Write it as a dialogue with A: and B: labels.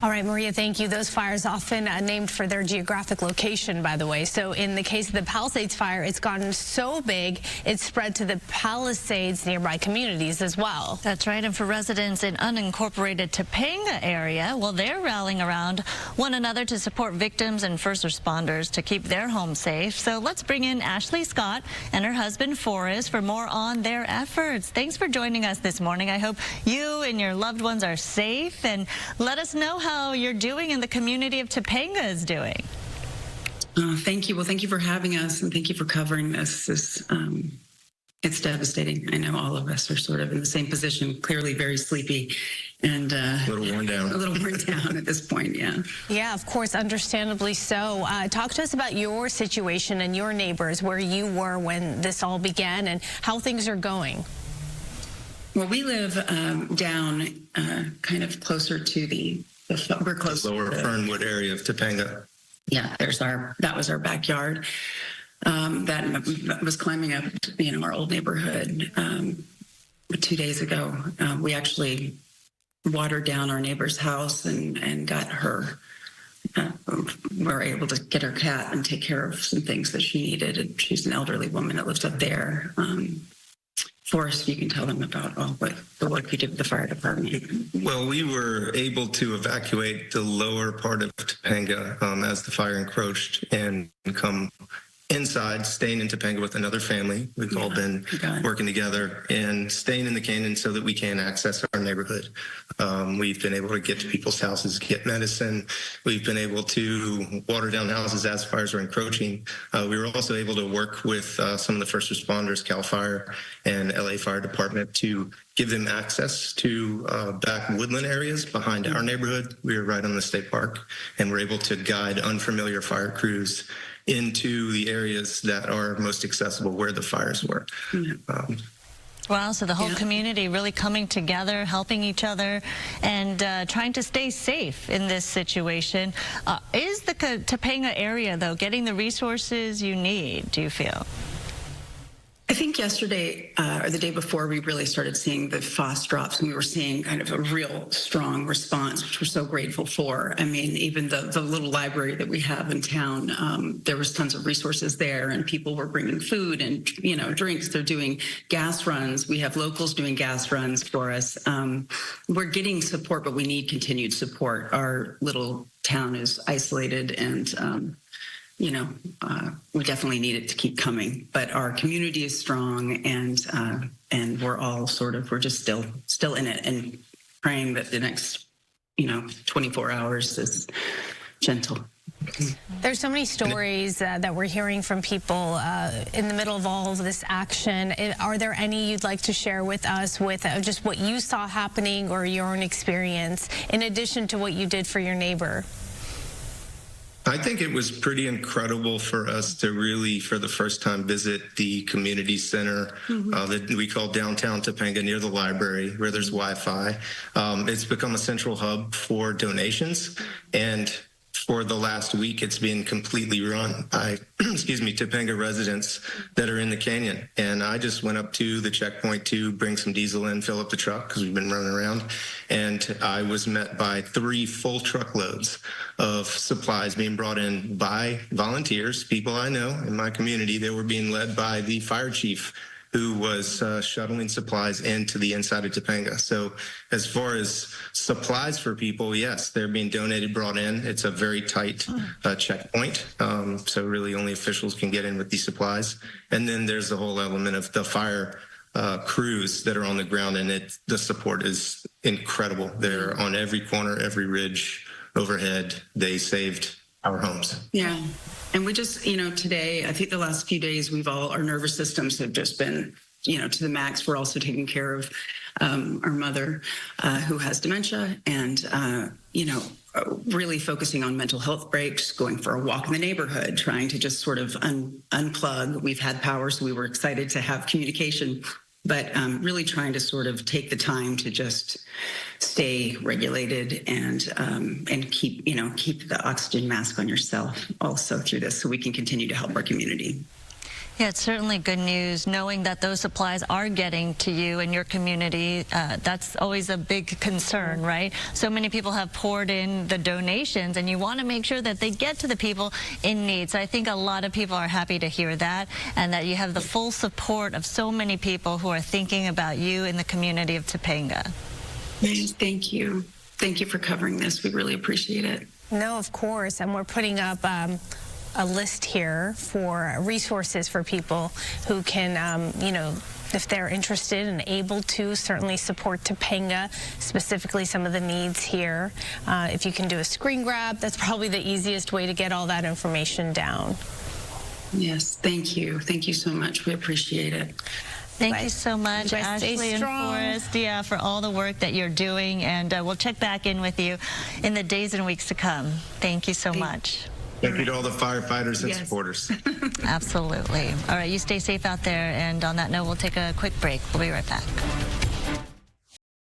A: All right, Maria, thank you. Those fires often named for their geographic location, by the way. So in the case of the Palisades fire, it's gotten so big, it's spread to the Palisades nearby communities as well.
B: That's right. And for residents in unincorporated Topanga area, well, they're rallying around one another to support victims and first responders to keep their homes safe. So let's bring in Ashley Scott and her husband, Forrest, for more on their efforts. Thanks for joining us this morning. I hope you and your loved ones are safe, and let us know how you're doing and the community of Topanga is doing.
C: Thank you. Well, thank you for having us, and thank you for covering this. It's devastating. I know all of us are sort of in the same position, clearly very sleepy and
D: a little worn down.
C: A little worn down at this point, yeah.
A: Yeah, of course, understandably so. Talk to us about your situation and your neighbors, where you were when this all began and how things are going.
C: Well, we live down kind of closer to we're close
D: the lower Fernwood area of Topanga.
C: Yeah, that was our backyard. That was climbing up, our old neighborhood 2 days ago. We actually watered down our neighbor's house and got her. We were able to get her cat and take care of some things that she needed. And she's an elderly woman that lives up there. Forrest, you can tell them about the work you did with the fire department.
D: Well, we were able to evacuate the lower part of Topanga as the fire encroached and come inside, staying in Topanga with another family. We've all been working together and staying in the canyon so that we can access our neighborhood. We've been able to get to people's houses, get medicine. We've been able to water down houses as fires are encroaching. We were also able to work with some of the first responders, CAL FIRE and LA Fire Department, to give them access to back woodland areas behind our neighborhood. We were right on the state park, and we're able to guide unfamiliar fire crews into the areas that are most accessible where the fires were.
B: Wow, so the whole community really coming together, helping each other, and trying to stay safe in this situation. Is the Topanga area, though, getting the resources you need, do you feel?
C: I think yesterday or the day before, we really started seeing the FOSS drops, and we were seeing kind of a real strong response, which we're so grateful for. I mean, even the little library that we have in town, there was tons of resources there, and people were bringing food and, drinks. They're doing gas runs. We have locals doing gas runs for us. We're getting support, but we need continued support. Our little town is isolated, and we definitely need it to keep coming, but our community is strong, and we're all we're just still in it, and praying that the next, 24 hours is gentle.
A: There's so many stories that we're hearing from people in the middle of all of this action. Are there any you'd like to share with us with just what you saw happening or your own experience, in addition to what you did for your neighbor?
D: I think it was pretty incredible for us to really, for the first time, visit the community center that we call downtown Topanga, near the library, where there's Wi-Fi. It's become a central hub for donations, and for the last week, it's been completely run by, Topanga residents that are in the canyon. And I just went up to the checkpoint to bring some diesel in, fill up the truck, because we've been running around. And I was met by 3 full truckloads of supplies being brought in by volunteers, people I know in my community. They were being led by the fire chief, who was shuttling supplies into the inside of Topanga. So as far as supplies for people, yes, they're being donated, brought in. It's a very tight checkpoint. So really only officials can get in with these supplies. And then there's the whole element of the fire crews that are on the ground, and the support is incredible. They're on every corner, every ridge overhead. They saved our homes.
C: Yeah. And we just, today, I think the last few days, our nervous systems have just been, to the max. We're also taking care of our mother who has dementia, and, really focusing on mental health breaks, going for a walk in the neighborhood, trying to just sort of unplug. We've had power, so we were excited to have communication, but really trying to sort of take the time to just stay regulated and keep the oxygen mask on yourself also through this, so we can continue to help our community.
B: Yeah, it's certainly good news knowing that those supplies are getting to you and your community. That's always a big concern, right? So many people have poured in the donations, and you want to make sure that they get to the people in need. So I think a lot of people are happy to hear that, and that you have the full support of so many people who are thinking about you in the community of Topanga.
C: Yes, thank you. Thank you for covering this. We really appreciate it.
A: No, of course, and we're putting up a list here for resources for people who can, you know, if they're interested and able to, certainly support Topanga, specifically some of the needs here. If you can do a screen grab, that's probably the easiest way to get all that information down.
C: Yes, thank you. Thank you so much. We appreciate it.
B: Thank you so much,
A: You guys stay
B: Ashley and
A: strong.
B: Forrest, yeah, for all the work that you're doing, and we'll check back in with you in the days and weeks to come. Thank you so much.
D: Thank you to all the firefighters and
C: Yes.
D: supporters.
B: Absolutely. All right, you stay safe out there, and on that note, we'll take a quick break. We'll be right back.